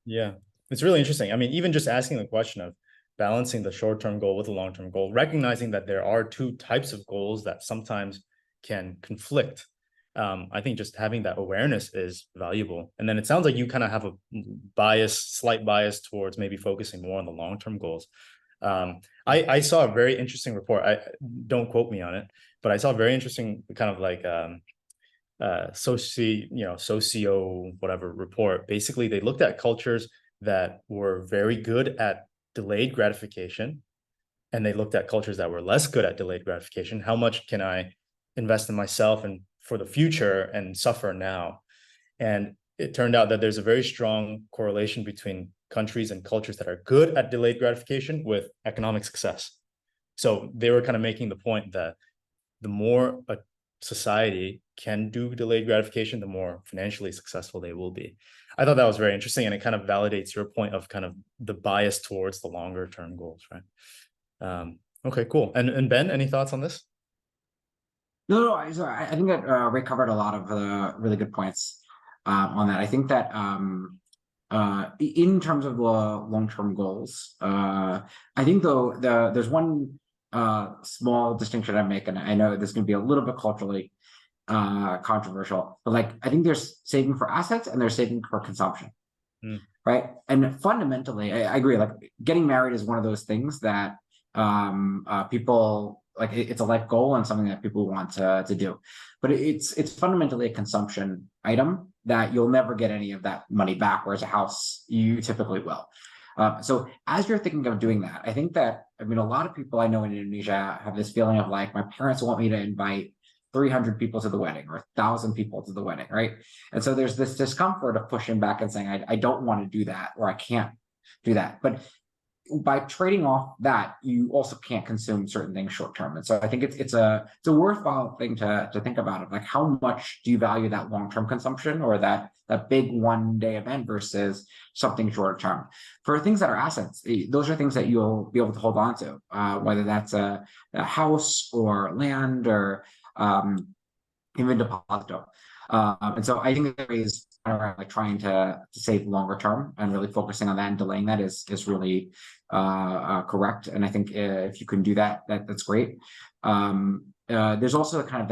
Yeah, it's really interesting. I mean, even just asking the question of balancing the short-term goal with the long-term goal, recognizing that there are two types of goals that sometimes can conflict. I think just having that awareness is valuable. And then it sounds like you kind of have a slight bias towards maybe focusing more on the long-term goals. I saw a very interesting report. Don't quote me on it, but I saw a very interesting kind of like socio whatever report. Basically, they looked at cultures that were very good at delayed gratification, and they looked at cultures that were less good at delayed gratification. How much can I invest in myself and for the future and suffer now? And it turned out that there's a very strong correlation between countries and cultures that are good at delayed gratification with economic success. So they were kind of making the point that the more a society can do delayed gratification, the more financially successful they will be. I thought that was very interesting, and it kind of validates your point of kind of the bias towards the longer term goals, right? Okay, cool. And Ben, any thoughts on this? No, I think that Ray covered a lot of really good points on that. I think that in terms of the long-term goals, I think though there's one small distinction I make, and I know this can be a little bit culturally controversial, but like I think there's saving for assets and there's saving for consumption, right? And fundamentally, I agree. Like getting married is one of those things that people like. It's a life goal and something that people want to do, but it's fundamentally a consumption item that you'll never get any of that money back, whereas a house you typically will. So as you're thinking of doing that, I think that, I mean, a lot of people I know in Indonesia have this feeling of like, my parents want me to invite 300 people to the wedding or 1,000 people to the wedding, right? And so there's this discomfort of pushing back and saying, I don't want to do that, or I can't do that. But by trading off that, you also can't consume certain things short term. And so I think it's a worthwhile thing to think about it. Like, how much do you value that long term consumption or that big one day event versus something shorter term? For things that are assets, those are things that you'll be able to hold on to, whether that's a house or land or even deposito. And so I think there is around like trying to save longer term and really focusing on that and delaying that is really correct. And I think if you can do that, that's great. There's also kind of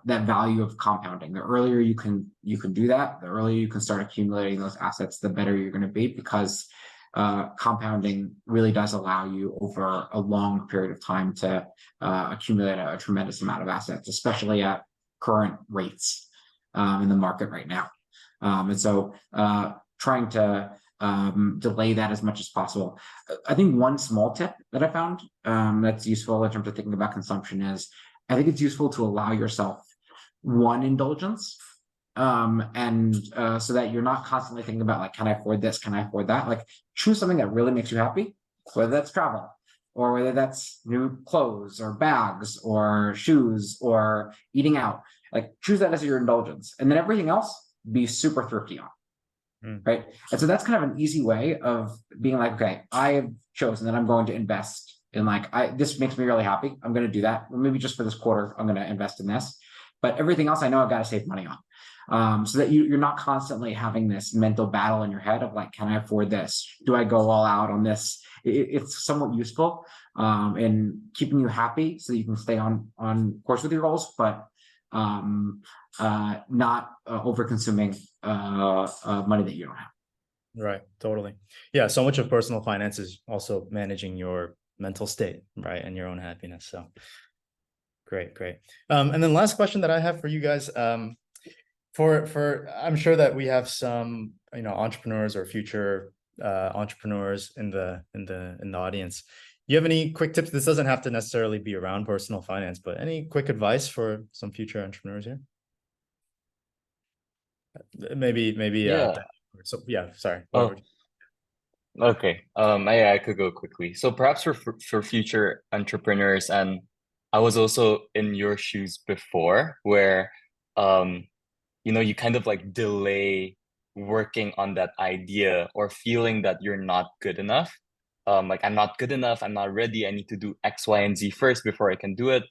that value of compounding. The earlier you can do that, the earlier you can start accumulating those assets, the better you're going to be, because compounding really does allow you over a long period of time to accumulate a tremendous amount of assets, especially at current rates in the market right now. And so trying to delay that as much as possible. I think one small tip that I found that's useful in terms of thinking about consumption is, I think it's useful to allow yourself one indulgence, and so that you're not constantly thinking about like, can I afford this? Can I afford that? Like, choose something that really makes you happy, whether that's travel or whether that's new clothes or bags or shoes or eating out. Like, choose that as your indulgence, and then everything else be super thrifty on. Right. And so that's kind of an easy way of being like, okay, I have chosen that I'm going to invest in this makes me really happy. I'm going to do that. Or maybe just for this quarter, I'm going to invest in this. But everything else I know I've got to save money on. So that you're not constantly having this mental battle in your head of like, can I afford this? Do I go all out on this? It's somewhat useful in keeping you happy so that you can stay on course with your goals, but not over consuming money that you don't have. Right. Totally. Yeah. So much of personal finance is also managing your mental state, right, and your own happiness. So great. And then last question that I have for you guys, for I'm sure that we have some, entrepreneurs or future entrepreneurs in the audience. Do you have any quick tips? This doesn't have to necessarily be around personal finance, but any quick advice for some future entrepreneurs here? Maybe. Yeah. So yeah, sorry. Oh, okay. I could go quickly. So perhaps for future entrepreneurs, and I was also in your shoes before, where you kind of like delay working on that idea or feeling that you're not good enough. Like, I'm not good enough, I'm not ready, I need to do X, Y, and Z first before I can do it.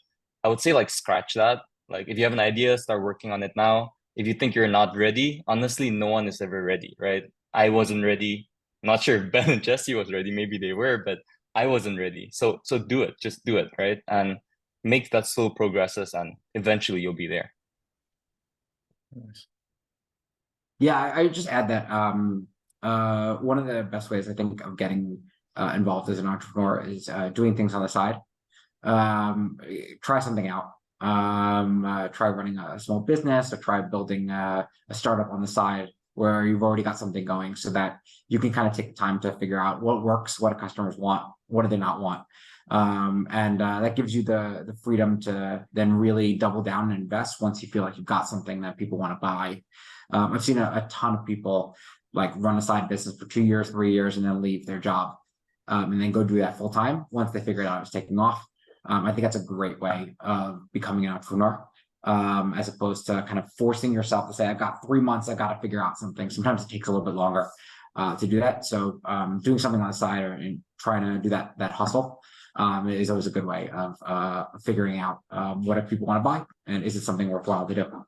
I would say like scratch that. Like, if you have an idea, start working on it now. If you think you're not ready, honestly, no one is ever ready, right? I wasn't ready. Not sure if Ben and Jesse was ready, maybe they were, but I wasn't ready. So do it, just do it, right? And make that slow progresses, and eventually you'll be there. Nice. Yeah, I just add that one of the best ways I think of getting involved as an entrepreneur is doing things on the side. Try something out. Try running a small business, or try building a startup on the side where you've already got something going, so that you can kind of take the time to figure out what works, what do customers want, what do they not want. And that gives you the freedom to then really double down and invest once you feel like you've got something that people want to buy. I've seen a ton of people like run a side business for 2 years, 3 years, and then leave their job and then go do that full time once they figured out it was taking off. I think that's a great way of becoming an entrepreneur, as opposed to kind of forcing yourself to say, I've got 3 months, I got to figure out something. Sometimes it takes a little bit longer to do that. So doing something on the side and trying to do that hustle is always a good way of figuring out what if people want to buy, and is it something worthwhile to do.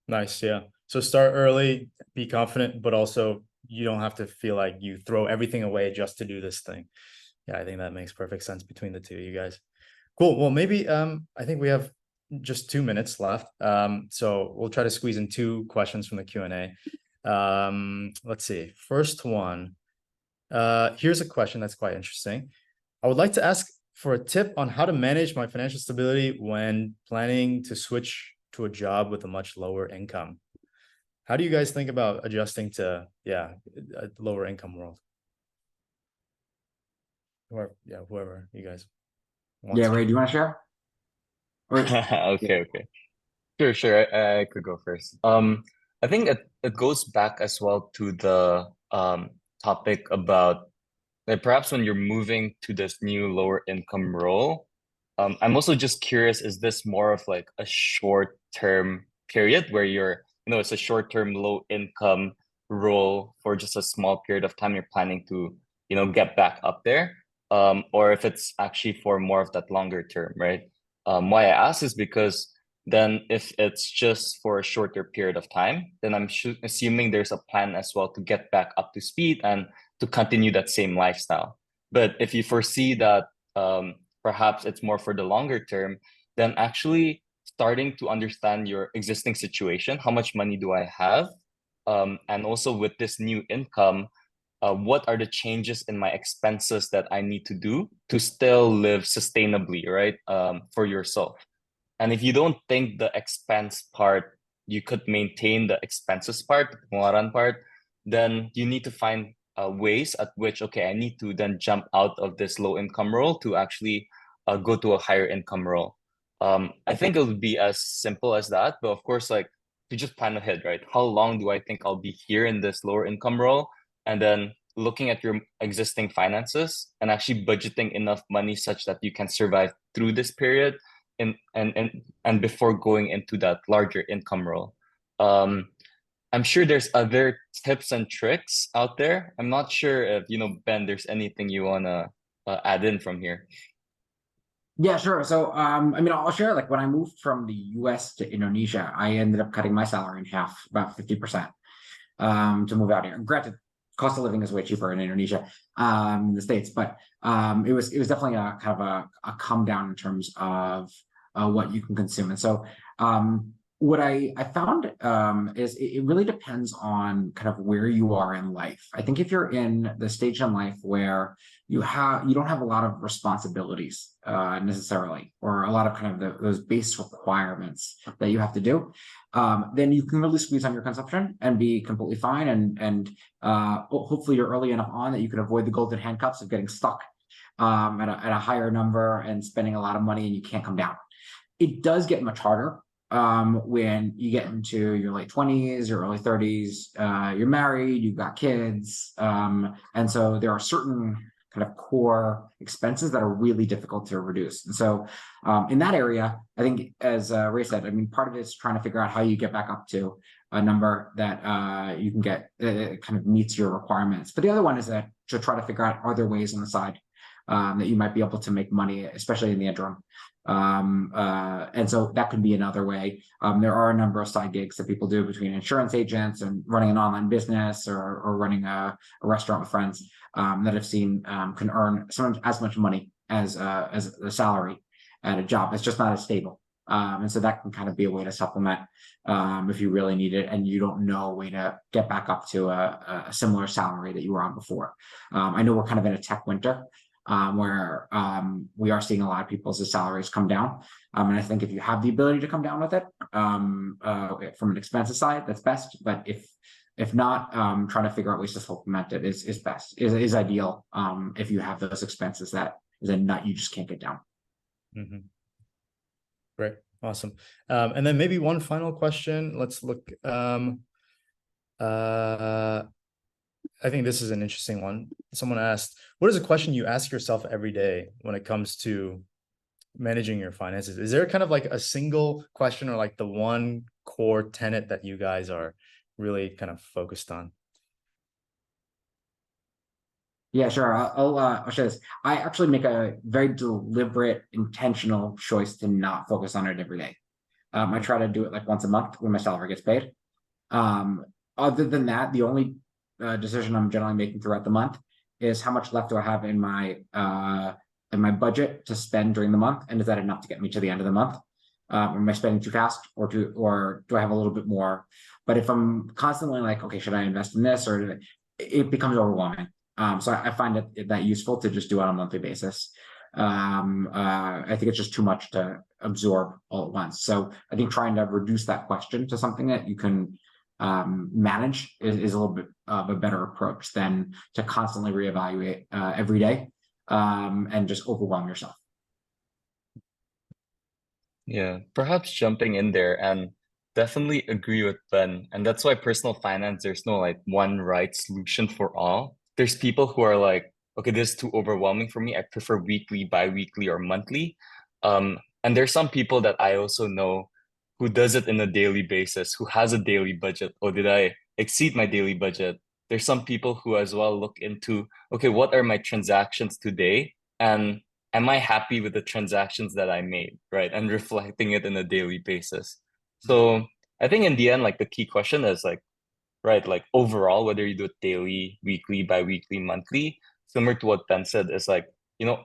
Nice. Yeah. So start early, be confident, but also you don't have to feel like you throw everything away just to do this thing. Yeah, I think that makes perfect sense between the two of you guys. Cool. Well, maybe I think we have just 2 minutes left. So we'll try to squeeze in 2 questions from the Q&A. Let's see. First one. Here's a question that's quite interesting. I would like to ask for a tip on how to manage my financial stability when planning to switch to a job with a much lower income. How do you guys think about adjusting to a lower income world? Whoever you guys want. Yeah, Ray, do you want to share? Okay. Sure. I could go first. I think it goes back as well to the topic about like perhaps when you're moving to this new lower income role. I'm also just curious, is this more of like a short-term period where you're, it's a short-term low income role for just a small period of time you're planning to, get back up there? Or if it's actually for more of that longer term, right? Why I ask is because then if it's just for a shorter period of time, then I'm assuming there's a plan as well to get back up to speed and to continue that same lifestyle. But if you foresee that perhaps it's more for the longer term, then actually starting to understand your existing situation, how much money do I have? And also with this new income, what are the changes in my expenses that I need to do to still live sustainably, right? For yourself. And if you don't think the expense part, you could maintain the expenses part, the pengeluaran part, then you need to find ways at which, okay, I need to then jump out of this low income role to actually go to a higher income role. I think it would be as simple as that, but of course, like to just plan ahead, right? How long do I think I'll be here in this lower income role? And then looking at your existing finances and actually budgeting enough money such that you can survive through this period and before going into that larger income role. I'm sure there's other tips and tricks out there. I'm not sure if, Ben, there's anything you want to add in from here. Yeah, sure. So, I'll share, like, when I moved from the US to Indonesia, I ended up cutting my salary in half, about 50%, to move out here. Granted, cost of living is way cheaper in Indonesia, in the States, but it was definitely a kind of a come down in terms of what you can consume. And so, what I found is it really depends on kind of where you are in life. I think if you're in the stage in life where you don't have a lot of responsibilities necessarily, or a lot of kind of those base requirements that you have to do, then you can really squeeze on your consumption and be completely fine. And hopefully you're early enough on that you can avoid the golden handcuffs of getting stuck at a higher number and spending a lot of money and you can't come down. It does get much harder when you get into your late 20s, your early 30s, you're married, you've got kids. And so there are certain kind of core expenses that are really difficult to reduce. And so in that area, I think, as Ray said, part of it is trying to figure out how you get back up to a number that you can get kind of meets your requirements. But the other one is that to try to figure out, are there ways on the side that you might be able to make money, especially in the interim. And so that could be another way. There are a number of side gigs that people do between insurance agents and running an online business or running a restaurant with friends that I've seen can earn sometimes as much money as a salary at a job. It's just not as stable. And so that can kind of be a way to supplement if you really need it and you don't know a way to get back up to a similar salary that you were on before. I know we're kind of in a tech winter. Where we are seeing a lot of people's salaries come down. And I think if you have the ability to come down with it from an expenses side, that's best. But if not, trying to figure out ways to supplement it is best, is ideal if you have those expenses that is a nut you just can't get down. Mm-hmm. Great. Awesome. And then maybe one final question. Let's look. I think this is an interesting one. Someone asked, what is a question you ask yourself every day when it comes to managing your finances? Is there kind of like a single question or like the one core tenet that you guys are really kind of focused on? Yeah, sure. I'll share this. I actually make a very deliberate, intentional choice to not focus on it every day. I try to do it like once a month when my salary gets paid. Other than that, the only decision I'm generally making throughout the month is how much left do I have in my budget to spend during the month, and is that enough to get me to the end of the month? Am I spending too fast, or do I have a little bit more? But if I'm constantly like, okay, should I invest in this, or it becomes overwhelming. So I find it that useful to just do it on a monthly basis. I think it's just too much to absorb all at once. So I think trying to reduce that question to something that you can manage is a little bit of a better approach than to constantly reevaluate every day and just overwhelm yourself. Yeah, perhaps jumping in there, and definitely agree with Ben. And that's why personal finance, there's no like one right solution for all. there's people who are like, okay, this is too overwhelming for me. I prefer weekly, bi-weekly, or monthly. And there's some people that I also know who does it in a daily basis, who has a daily budget. Oh, did I exceed my daily budget? There's some people who as well look into, okay, what are my transactions today? And am I happy with the transactions that I made, right? And reflecting it in a daily basis. So I think in the end, like the key question is like, right, like overall, whether you do it daily, weekly, bi-weekly, monthly, similar to what Ben said, is like,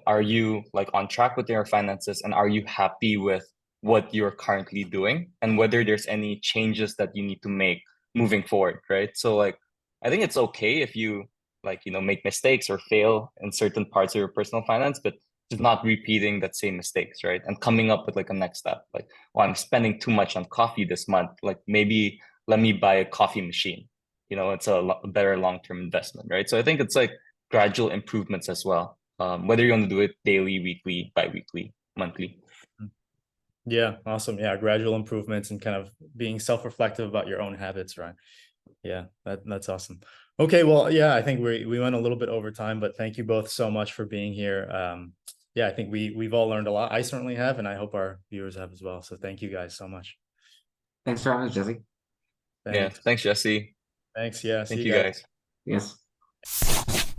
are you like on track with your finances, and are you happy with what you're currently doing, and whether there's any changes that you need to make moving forward, right? So like, I think it's okay if you like, make mistakes or fail in certain parts of your personal finance, but just not repeating that same mistakes, right? And coming up with like a next step, like, well, I'm spending too much on coffee this month. Like maybe let me buy a coffee machine. It's a better long-term investment, right? So I think it's like gradual improvements as well. Whether you want to do it daily, weekly, bi-weekly, monthly. Yeah, awesome. Yeah, gradual improvements and kind of being self-reflective about your own habits, right? Yeah, that's awesome. Okay, well, yeah, I think we went a little bit over time, but thank you both so much for being here. Yeah, I think we've all learned a lot. I certainly have, and I hope our viewers have as well. So thank you guys so much. Thanks for having us, Jesse. Yeah, Thanks. thanks, Jesse. Thanks. Yeah, see Thank you you guys. guys. Yes.